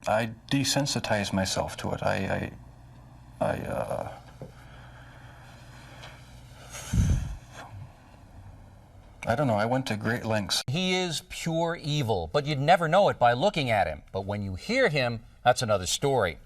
I desensitized myself to it. I don't know, I went to great lengths. He is pure evil, but you'd never know it by looking at him. But when you hear him, that's another story.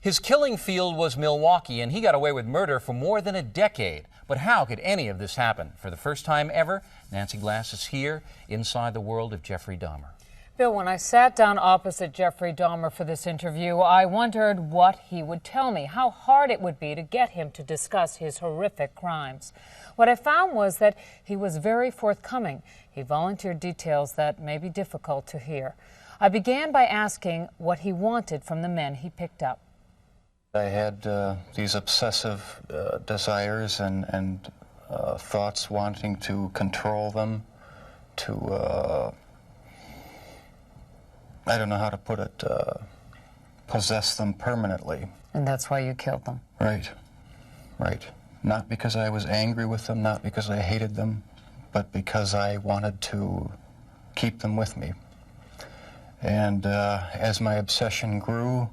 His killing field was Milwaukee, and he got away with murder for more than a decade. But how could any of this happen? For the first time ever, Nancy Glass is here inside the world of Jeffrey Dahmer. Bill, when I sat down opposite Jeffrey Dahmer for this interview, I wondered what he would tell me, how hard it would be to get him to discuss his horrific crimes. What I found was that he was very forthcoming. He volunteered details that may be difficult to hear. I began by asking what he wanted from the men he picked up. I had these obsessive desires and thoughts wanting to control them, to I don't know how to put it, possess them permanently. And that's why you killed them? Right, right. Not because I was angry with them, not because I hated them, but because I wanted to keep them with me. And as my obsession grew,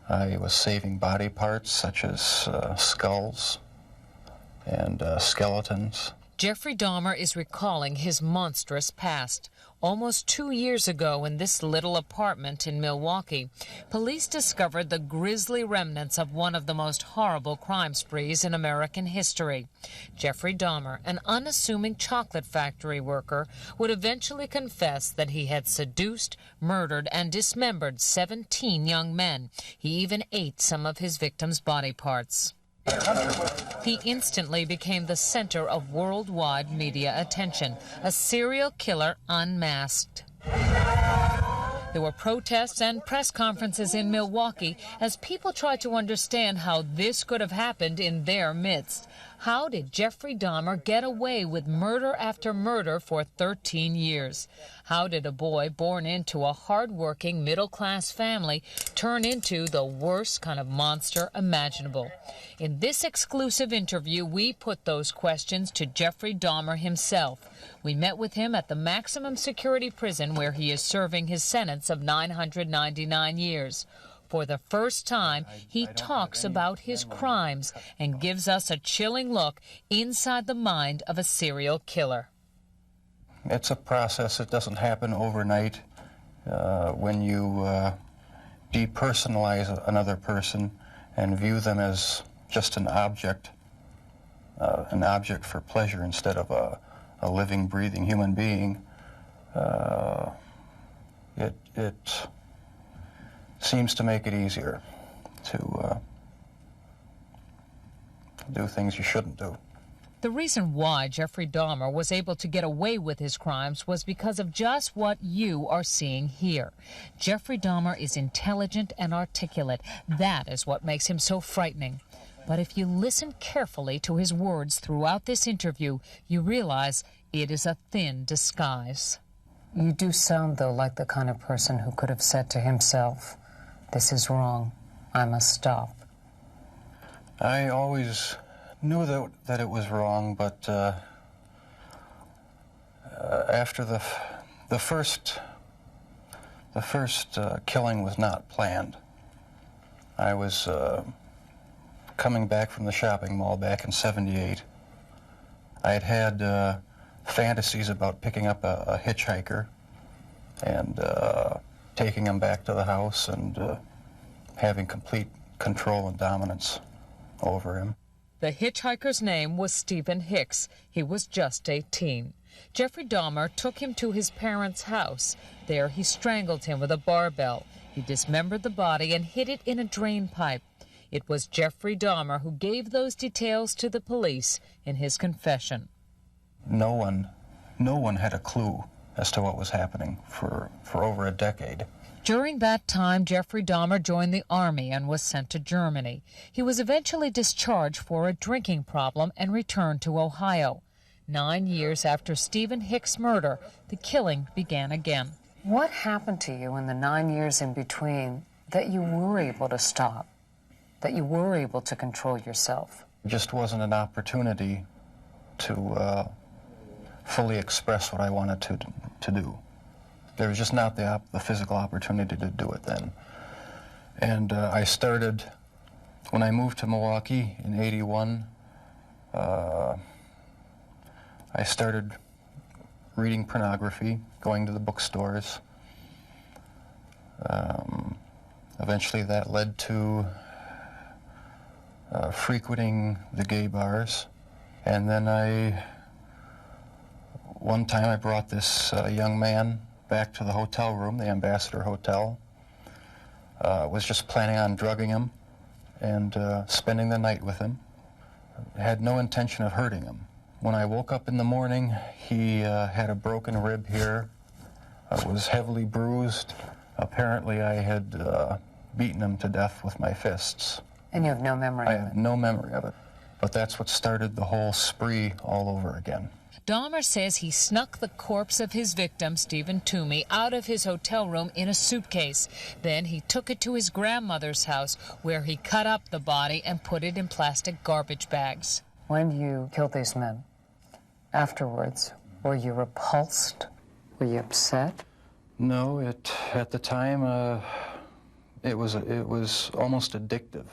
I was saving body parts such as skulls and skeletons. Jeffrey Dahmer is recalling his monstrous past. Almost 2 years ago in this little apartment in Milwaukee, police discovered the grisly remnants of one of the most horrible crime sprees in American history. Jeffrey Dahmer, an unassuming chocolate factory worker, would eventually confess that he had seduced, murdered, and dismembered 17 young men. He even ate some of his victims' body parts. He instantly became the center of worldwide media attention, a serial killer unmasked. There were protests and press conferences in Milwaukee as people tried to understand how this could have happened in their midst. How did Jeffrey Dahmer get away with murder after murder for 13 years? How did a boy born into a hard-working middle-class family turn into the worst kind of monster imaginable? In this exclusive interview, we put those questions to Jeffrey Dahmer himself. We met with him at the maximum security prison where he is serving his sentence of 999 years. For the first time, he talks about his crimes and gives us a chilling look inside the mind of a serial killer. It's a process. It doesn't happen overnight. When you depersonalize another person and view them as just an object for pleasure instead of a living, breathing human being, it seems to make it easier to do things you shouldn't do. The reason why Jeffrey Dahmer was able to get away with his crimes was because of just what you are seeing here. Jeffrey Dahmer is intelligent and articulate. That is what makes him so frightening. But if you listen carefully to his words throughout this interview, you realize it is a thin disguise. You do sound, though, like the kind of person who could have said to himself, "This is wrong. I must stop." I always knew that it was wrong, but after the first killing was not planned. I was coming back from the shopping mall back in '78. I had fantasies about picking up a hitchhiker and taking him back to the house and having complete control and dominance over him. The hitchhiker's name was Stephen Hicks. He was just 18. Jeffrey Dahmer took him to his parents' house. There he strangled him with a barbell. He dismembered the body and hid it in a drain pipe. It was Jeffrey Dahmer who gave those details to the police in his confession. No one had a clue as to what was happening for over a decade. During that time, Jeffrey Dahmer joined the Army and was sent to Germany. He was eventually discharged for a drinking problem and returned to Ohio. 9 years after Stephen Hicks' murder, the killing began again. What happened to you in the 9 years in between that you were able to stop, that you were able to control yourself? It just wasn't an opportunity to fully express what I wanted to do. There was just not the physical opportunity to do it then. And I started, when I moved to Milwaukee in '81, I started reading pornography, going to the bookstores. Eventually that led to frequenting the gay bars. And then one time I brought this young man back to the hotel room, the Ambassador Hotel. Was just planning on drugging him and spending the night with him. Had no intention of hurting him. When I woke up in the morning, he had a broken rib here, was heavily bruised. Apparently I had beaten him to death with my fists. And you have no memory I of it? have no memory of it. But that's what started the whole spree all over again. Dahmer says he snuck the corpse of his victim, Stephen Toomey, out of his hotel room in a suitcase. Then he took it to his grandmother's house, where he cut up the body and put it in plastic garbage bags. When you killed these men, afterwards, were you repulsed? Were you upset? No, at the time, it was almost addictive.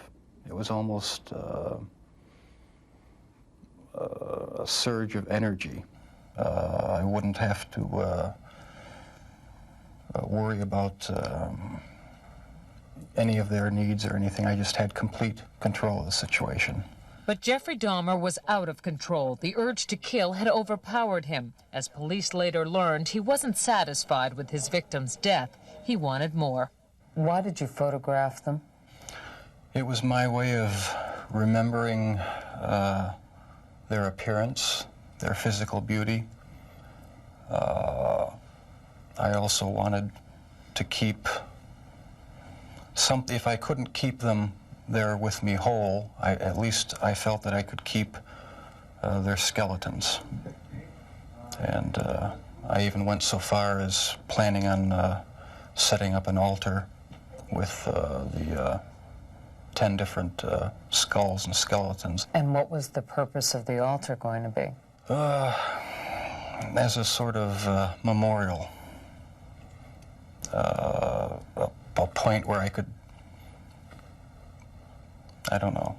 It was almost a surge of energy. I wouldn't have to worry about any of their needs or anything. I just had complete control of the situation. But Jeffrey Dahmer was out of control. The urge to kill had overpowered him. As police later learned, he wasn't satisfied with his victim's death. He wanted more. Why did you photograph them? It was my way of remembering their appearance, their physical beauty. I also wanted to keep something. If I couldn't keep them there with me whole, at least I felt that I could keep their skeletons. And I even went so far as planning on setting up an altar with the 10 different skulls and skeletons. And what was the purpose of the altar going to be? As a sort of memorial, a point where I could, I don't know,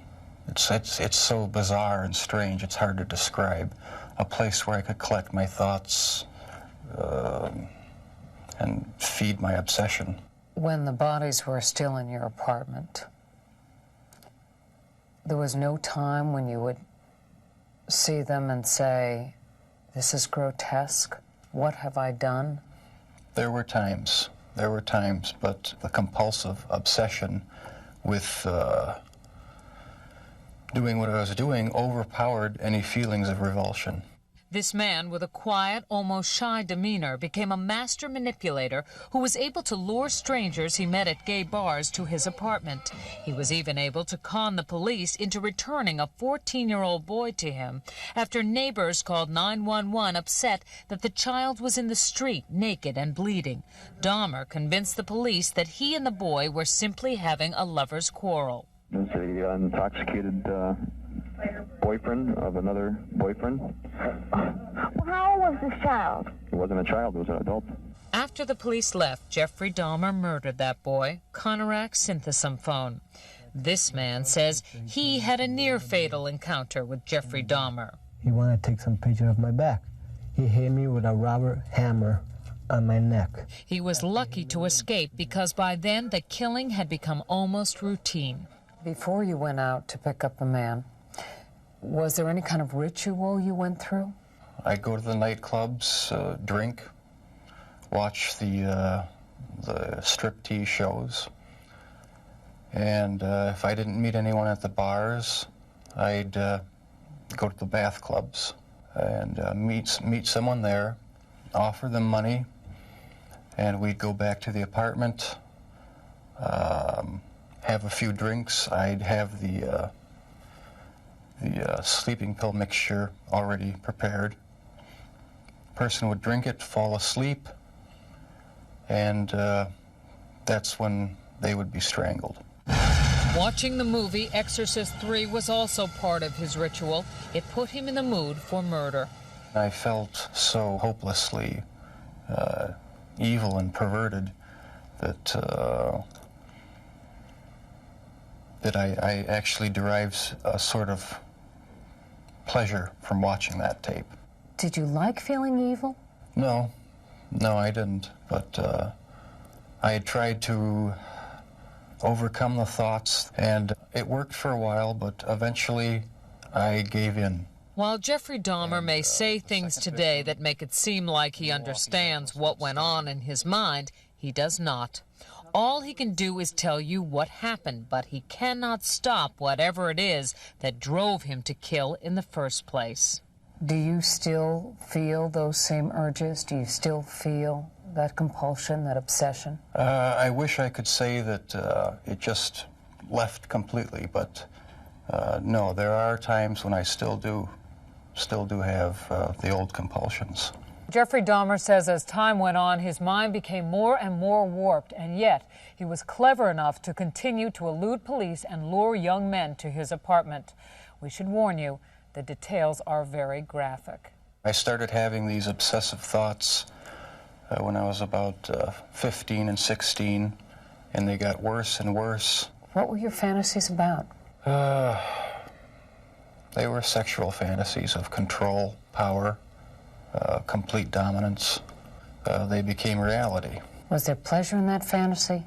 it's so bizarre and strange, it's hard to describe. A place where I could collect my thoughts and feed my obsession. When the bodies were still in your apartment, there was no time when you would see them and say, this is grotesque, what have I done? There were times, but the compulsive obsession with doing what I was doing overpowered any feelings of revulsion. This man with a quiet, almost shy demeanor became a master manipulator who was able to lure strangers he met at gay bars to his apartment. He was even able to con the police into returning a 14-year-old boy to him after neighbors called 911 upset that the child was in the street naked and bleeding. Dahmer convinced the police that he and the boy were simply having a lover's quarrel. It's a intoxicated boyfriend of another boyfriend. How old was this child? It wasn't a child, it was an adult. After the police left, Jeffrey Dahmer murdered that boy, Conorak synthesum phone. This man says he had a near-fatal encounter with Jeffrey Dahmer. He wanted to take some picture of my back. He hit me with a rubber hammer on my neck. He was lucky to escape because by then the killing had become almost routine. Before you went out to pick up the man, was there any kind of ritual you went through? I'd go to the nightclubs, drink, watch the striptease shows, and if I didn't meet anyone at the bars, I'd go to the bath clubs and meet someone there, offer them money, and we'd go back to the apartment, have a few drinks. I'd have the sleeping pill mixture already prepared. Person would drink it, fall asleep, and that's when they would be strangled. Watching the movie Exorcist 3 was also part of his ritual. It put him in the mood for murder. I felt so hopelessly evil and perverted that I actually derive a sort of pleasure from watching that tape. Did you like feeling evil? No, I didn't. But I had tried to overcome the thoughts, and it worked for a while, but eventually I gave in. While Jeffrey Dahmer may say things today that make it seem like he understands what went on in his mind, he does not. All he can do is tell you what happened, but he cannot stop whatever it is that drove him to kill in the first place. Do you still feel those same urges? Do you still feel that compulsion, that obsession? I wish I could say that it just left completely, but no, there are times when I still do have the old compulsions. Jeffrey Dahmer says as time went on, his mind became more and more warped, and yet he was clever enough to continue to elude police and lure young men to his apartment. We should warn you, the details are very graphic. I started having these obsessive thoughts when I was about 15 and 16, and they got worse and worse. What were your fantasies about? They were sexual fantasies of control, power, complete dominance. They became reality. Was there pleasure in that fantasy?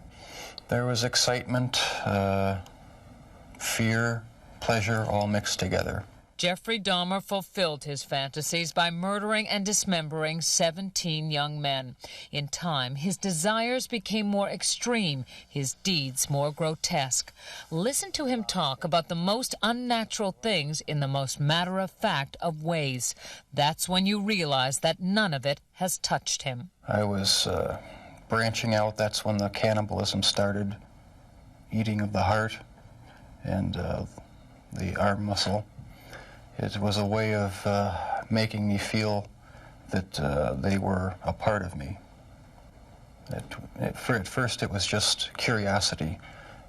There was excitement, fear, pleasure, all mixed together. Jeffrey Dahmer fulfilled his fantasies by murdering and dismembering 17 young men. In time, his desires became more extreme, his deeds more grotesque. Listen to him talk about the most unnatural things in the most matter-of-fact of ways. That's when you realize that none of it has touched him. I was branching out. That's when the cannibalism started, eating of the heart and the arm muscle. It was a way of making me feel that they were a part of me. At first it was just curiosity,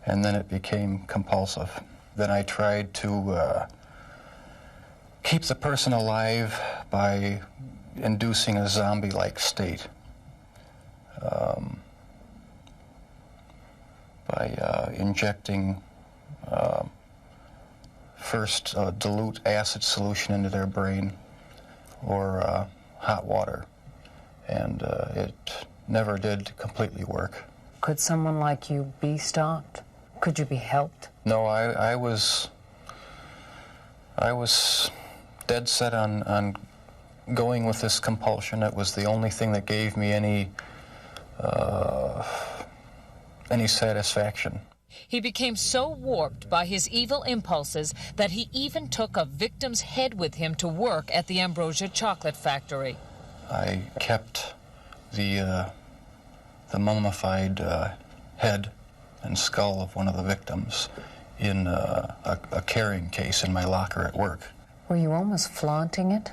and then it became compulsive. Then I tried to keep the person alive by inducing a zombie-like state. By injecting first dilute acid solution into their brain or hot water, and it never did completely work. Could someone like you be stopped? Could you be helped? No, I was dead set on going with this compulsion. It was the only thing that gave me any satisfaction. He became so warped by his evil impulses that he even took a victim's head with him to work at the Ambrosia chocolate factory. I kept the mummified head and skull of one of the victims in a carrying case in my locker at work. Were you almost flaunting it?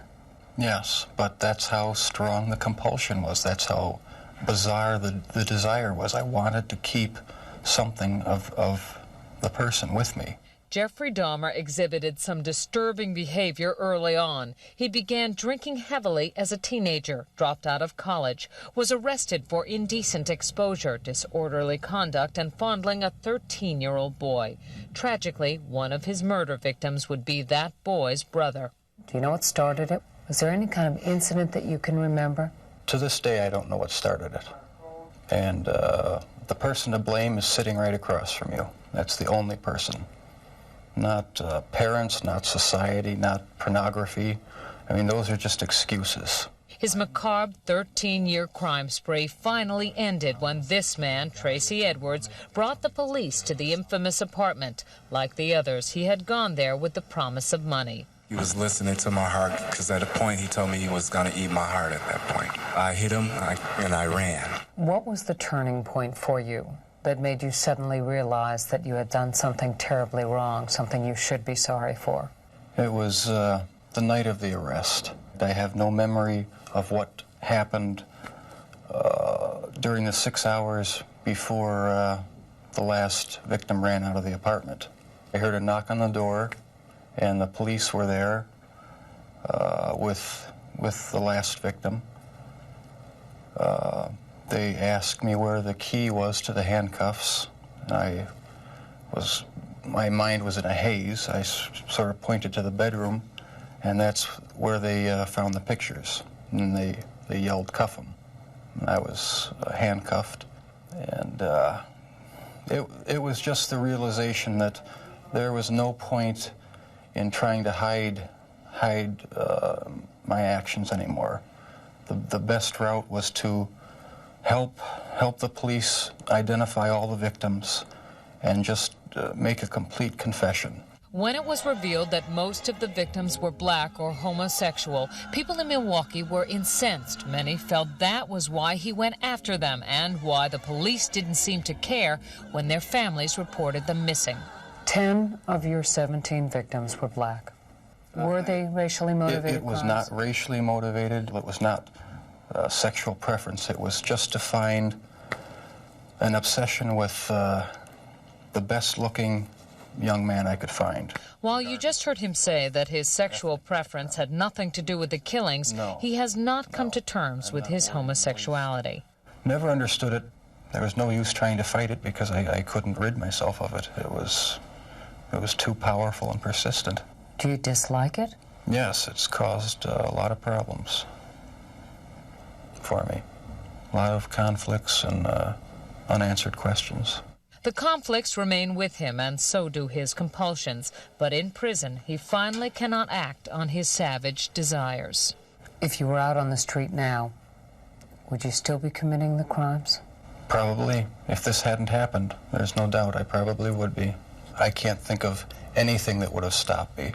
Yes, but that's how strong the compulsion was. That's how bizarre the desire was. I wanted to keep something of the person with me. Jeffrey Dahmer exhibited some disturbing behavior early on. He began drinking heavily as a teenager, dropped out of college, was arrested for indecent exposure, disorderly conduct, and fondling a 13-year-old boy. Tragically, one of his murder victims would be that boy's brother. Do you know what started it? Was there any kind of incident that you can remember? To this day, I don't know what started it. And the person to blame is sitting right across from you. That's the only person. Not parents, not society, not pornography. I mean, those are just excuses. His macabre 13-year crime spree finally ended when this man, Tracy Edwards, brought the police to the infamous apartment. Like the others, he had gone there with the promise of money. He was listening to my heart, because at a point he told me he was going to eat my heart at that point. I hit him, and I ran. What was the turning point for you that made you suddenly realize that you had done something terribly wrong, something you should be sorry for? It was the night of the arrest. I have no memory of what happened during the 6 hours before the last victim ran out of the apartment. I heard a knock on the door, and the police were there with the last victim. They asked me where the key was to the handcuffs. My mind was in a haze. I sort of pointed to the bedroom, and that's where they found the pictures. And they yelled, "Cuff him." And I was handcuffed, and it was just the realization that there was no point in trying to hide my actions anymore. The best route was to help the police identify all the victims and just make a complete confession. When it was revealed that most of the victims were black or homosexual, people in Milwaukee were incensed. Many felt that was why he went after them and why the police didn't seem to care when their families reported them missing. 10 of your 17 victims were black. Were they racially motivated It was crimes? not racially motivated. It was not sexual preference. It was just to find an obsession with the best-looking young man I could find. While you just heard him say that his sexual preference had nothing to do with the killings, he has not come to terms with his homosexuality. Never understood it. There was no use trying to fight it because I couldn't rid myself of it. It was too powerful and persistent. Do you dislike it? Yes, it's caused a lot of problems for me. A lot of conflicts and unanswered questions. The conflicts remain with him, and so do his compulsions. But in prison, he finally cannot act on his savage desires. If you were out on the street now, would you still be committing the crimes? Probably. If this hadn't happened, there's no doubt I probably would be. I can't think of anything that would have stopped me.